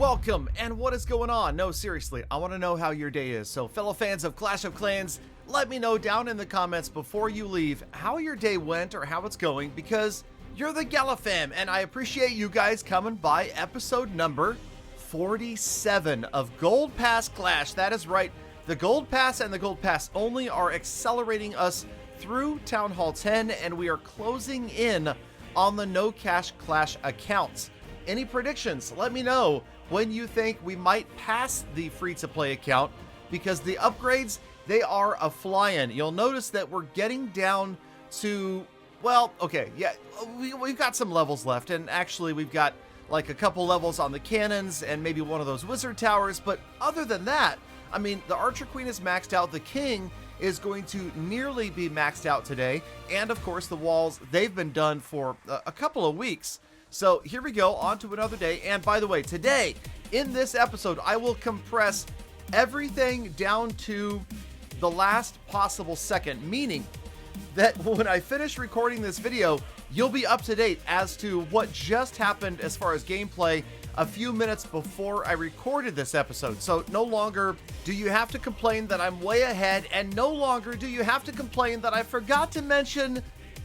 welcome, and what is going on? No, seriously, I want to know how your day is. So, fellow fans of Clash of Clans, let me know down in the comments before you leave how your day went or how it's going, because you're the Gala fam, and I appreciate you guys coming by episode number 47 of Gold Pass Clash. That is right, the Gold Pass and the Gold Pass only are accelerating us through Town Hall 10, and we are closing in on the no cash Clash accounts. Any predictions? Let me know when you think we might pass the free-to-play account, because the upgrades, they are a fly-in. You'll notice that we're getting down to, well, okay, yeah, we've got some levels left, and actually we've got like a couple levels on the cannons and maybe one of those wizard towers, but other than that, I mean, the Archer Queen is maxed out, the King is going to nearly be maxed out today, and of course the walls, they've been done for a couple of weeks. So here we go, on to another day. And by the way, today, in this episode, I will compress everything down to the last possible second, meaning that when I finish recording this video, you'll be up to date as to what just happened as far as gameplay a few minutes before I recorded this episode. So no longer do you have to complain that I'm way ahead, and no longer do you have to complain that I forgot to mention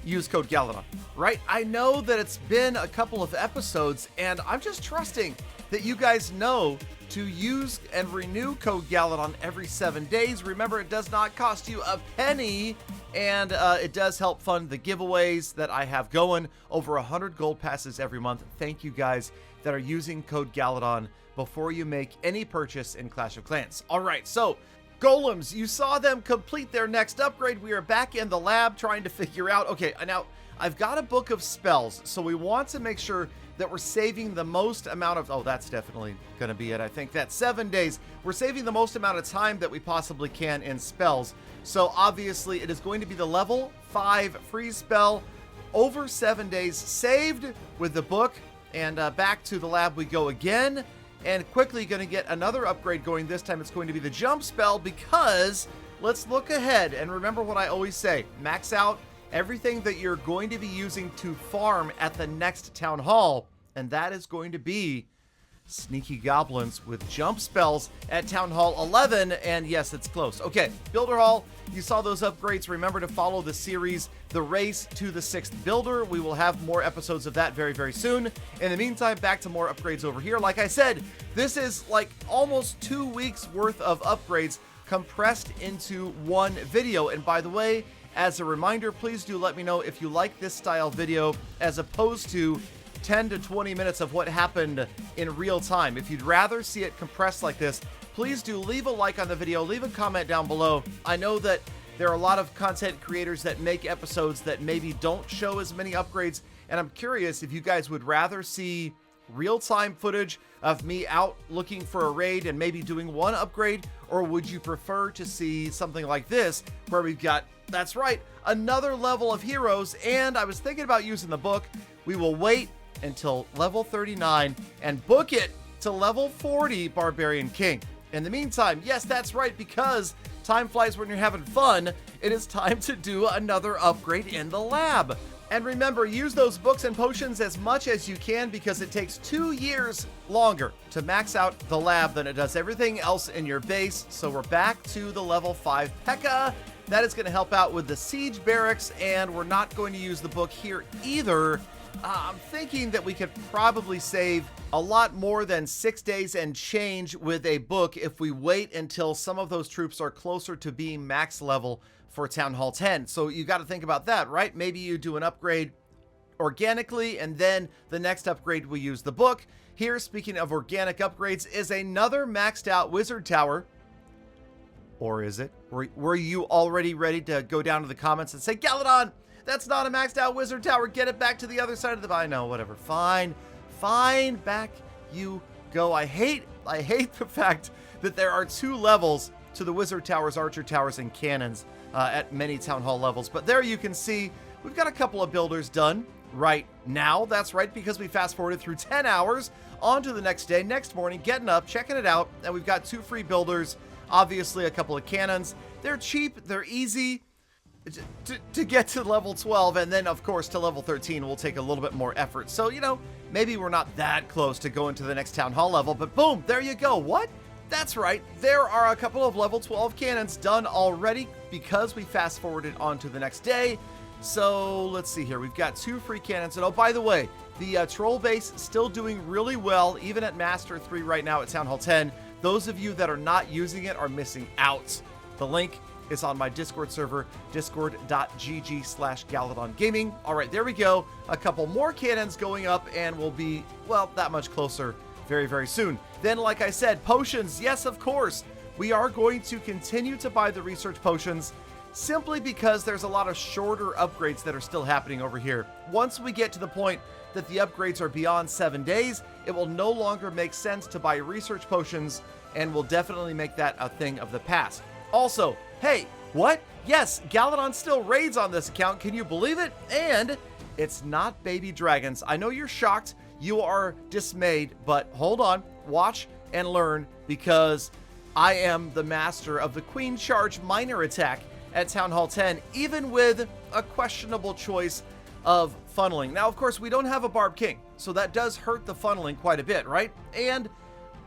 use code Galadon, right? I know that it's been a couple of episodes, and I'm just trusting that you guys know to use and renew code Galadon every 7 days. Remember, it does not cost you a penny, and it does help fund the giveaways that I have going. Over 100 gold passes every month. Thank you guys that are using code Galadon before you make any purchase in Clash of Clans. All right, so Golems, you saw them complete their next upgrade. We are back in the lab trying to figure out, okay, now I've got a book of spells, so we want to make sure that we're saving the most amount of, oh, that's definitely going to be it. I think that's 7 days. We're saving the most amount of time that we possibly can in spells. So obviously it is going to be the level 5 free spell over 7 days saved with the book, and back to the lab we go again. And quickly going to get another upgrade going. This time it's going to be the jump spell, because let's look ahead and remember what I always say. Max out everything that you're going to be using to farm at the next town hall. And that is going to be sneaky goblins with jump spells at Town Hall 11. And yes, it's close. Okay, Builder Hall, you saw those upgrades. Remember to follow the series, The Race to the 6th Builder. We will have more episodes of that very, very soon. In the meantime, back to more upgrades over here. Like I said, this is like almost 2 weeks worth of upgrades compressed into one video. And by the way, as a reminder, please do let me know if you like this style video as opposed to 10 to 20 minutes of what happened in real time. If you'd rather see it compressed like this, please do leave a like on the video, leave a comment down below. I know that there are a lot of content creators that make episodes that maybe don't show as many upgrades, and I'm curious if you guys would rather see real-time footage of me out looking for a raid and maybe doing one upgrade, or would you prefer to see something like this where we've got, that's right, another level of heroes. And I was thinking about using the book. We will wait until level 39 and book it to level 40 Barbarian King. In the meantime, yes, that's right, because time flies when you're having fun. It is time to do another upgrade in the lab. And remember, use those books and potions as much as you can, because it takes 2 years longer to max out the lab than it does everything else in your base. So we're back to the level 5 P.E.K.K.A. That is going to help out with the siege barracks, and we're not going to use the book here either. I'm thinking that we could probably save a lot more than 6 days and change with a book if we wait until some of those troops are closer to being max level for Town Hall 10. So you got to think about that, right? Maybe you do an upgrade organically, and then the next upgrade we use the book. Here, speaking of organic upgrades, is another maxed out wizard tower. Or is it? Were you already ready to go down to the comments and say, Galadon, that's not a maxed out wizard tower, get it back to the other side of the, I know, whatever, fine, back you go. I hate the fact that there are 2 levels to the wizard towers, archer towers, and cannons at many town hall levels. But there you can see we've got a couple of builders done right now. That's right, because we fast forwarded through 10 hours on to the next day, next morning, getting up, checking it out, and we've got 2 free builders, obviously a couple of cannons. They're cheap, they're easy. to get to level 12, and then of course to level 13 will take a little bit more effort. So, you know, maybe we're not that close to going to the next town hall level, but boom, there you go. What? That's right, there are a couple of level 12 cannons done already because we fast forwarded on to the next day. So let's see here, we've got 2 free cannons, and oh, by the way, the troll base still doing really well, even at Master 3 right now at Town Hall 10. Those of you that are not using it are missing out. The link is on my Discord server, discord.gg/Galadon Gaming. All right, there we go. A couple more cannons going up, and we'll be, well, that much closer very, very soon. Then, like I said, potions. Yes, of course. We are going to continue to buy the research potions simply because there's a lot of shorter upgrades that are still happening over here. Once we get to the point that the upgrades are beyond 7 days, it will no longer make sense to buy research potions, and we'll definitely make that a thing of the past. Also, hey, what? Yes, Galadon still raids on this account. Can you believe it? And it's not baby dragons. I know you're shocked. You are dismayed, but hold on. Watch and learn, because I am the master of the Queen Charge Miner attack at Town Hall 10, even with a questionable choice of funneling. Now, of course, we don't have a Barb King, so that does hurt the funneling quite a bit, right? And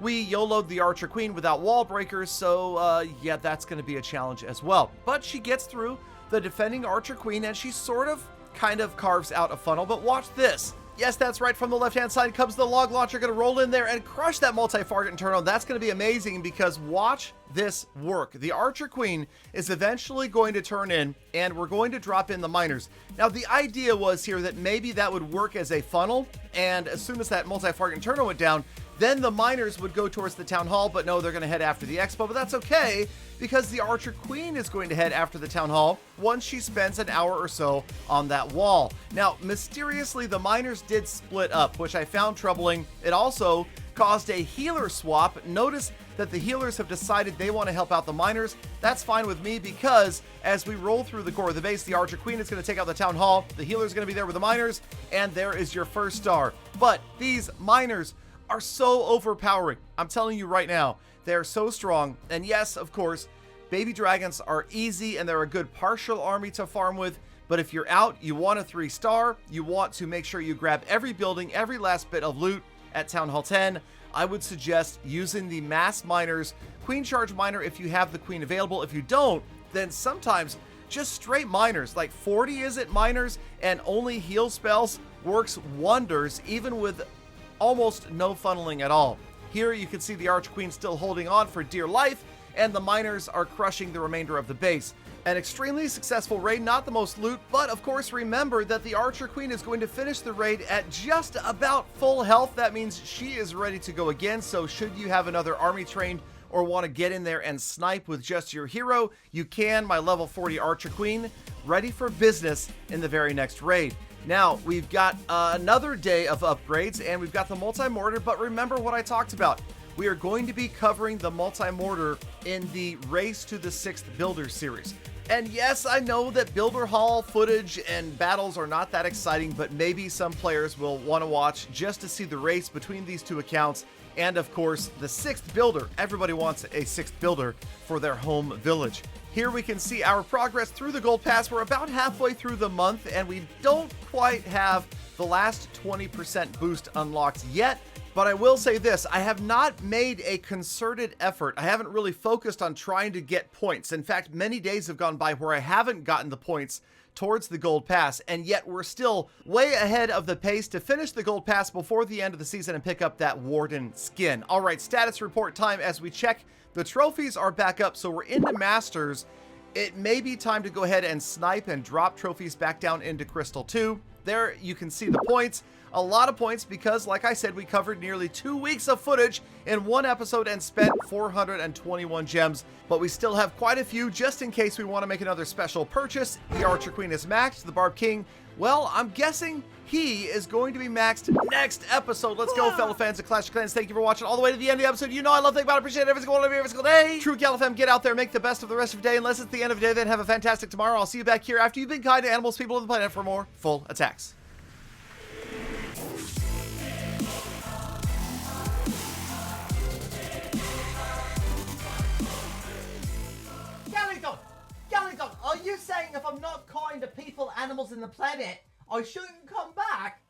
we YOLO'd the Archer Queen without wall breakers, so yeah, that's going to be a challenge as well. But she gets through the defending Archer Queen, and she sort of kind of carves out a funnel. But watch this. Yes, that's right. From the left-hand side comes the log launcher. Going to roll in there and crush that multi-target Inferno. That's going to be amazing, because watch this work. The Archer Queen is eventually going to turn in, and we're going to drop in the miners. Now, the idea was here that maybe that would work as a funnel, and as soon as that multi-target Inferno went down, then the miners would go towards the town hall, but no, they're going to head after the expo. But that's okay, because the Archer Queen is going to head after the town hall once she spends an hour or so on that wall. Now, mysteriously, the miners did split up, which I found troubling. It also caused a healer swap. Notice that the healers have decided they want to help out the miners. That's fine with me, because as we roll through the core of the base, the Archer Queen is going to take out the town hall. The healer is going to be there with the miners, and there is your first star. But these miners are so overpowering. I'm telling you right now, they're so strong. And yes, of course, baby dragons are easy, and they're a good partial army to farm with. But if you're out, you want a 3-star, you want to make sure you grab every building, every last bit of loot at Town Hall 10, I would suggest using the mass miners, Queen Charge Miner if you have the Queen available. If you don't, then sometimes just straight miners, like 40 is it miners, and only heal spells works wonders, even with almost no funneling at all. Here you can see the Archer Queen still holding on for dear life, and the miners are crushing the remainder of the base. An extremely successful raid, not the most loot, but of course remember that the Archer Queen is going to finish the raid at just about full health. That means she is ready to go again, so should you have another army trained or want to get in there and snipe with just your hero, you can. My level 40 Archer Queen ready for business in the very next raid. Now, we've got another day of upgrades, and we've got the multi-mortar, but remember what I talked about. We are going to be covering the multi-mortar in the Race to the 6th Builder series. And yes, I know that Builder Hall footage and battles are not that exciting, but maybe some players will want to watch just to see the race between these two accounts. And of course, the 6th Builder. Everybody wants a 6th Builder for their home village. Here we can see our progress through the Gold Pass. We're about halfway through the month, and we don't quite have the last 20% boost unlocked yet. But I will say this, I have not made a concerted effort. I haven't really focused on trying to get points. In fact, many days have gone by where I haven't gotten the points towards the Gold Pass, and yet we're still way ahead of the pace to finish the Gold Pass before the end of the season and pick up that Warden skin. All right, status report time as we check. The trophies are back up, so we're into Masters. It may be time to go ahead and snipe and drop trophies back down into Crystal 2. There you can see the points. A lot of points because, like I said, we covered nearly 2 weeks of footage in one episode and spent 421 gems. But we still have quite a few just in case we want to make another special purchase. The Archer Queen is maxed. The Barb King, well, I'm guessing he is going to be maxed next episode. Let's go, fellow fans of Clash of Clans. Thank you for watching all the way to the end of the episode. You know I love, think about, appreciate every single one of you every single day. True Galafam, get out there, make the best of the rest of the day. Unless it's the end of the day, then have a fantastic tomorrow. I'll see you back here after you've been kind to animals, people on the planet for more full attacks. Galadon, all you say saying if I'm not kind to people, animals, and the planet, I shouldn't come back?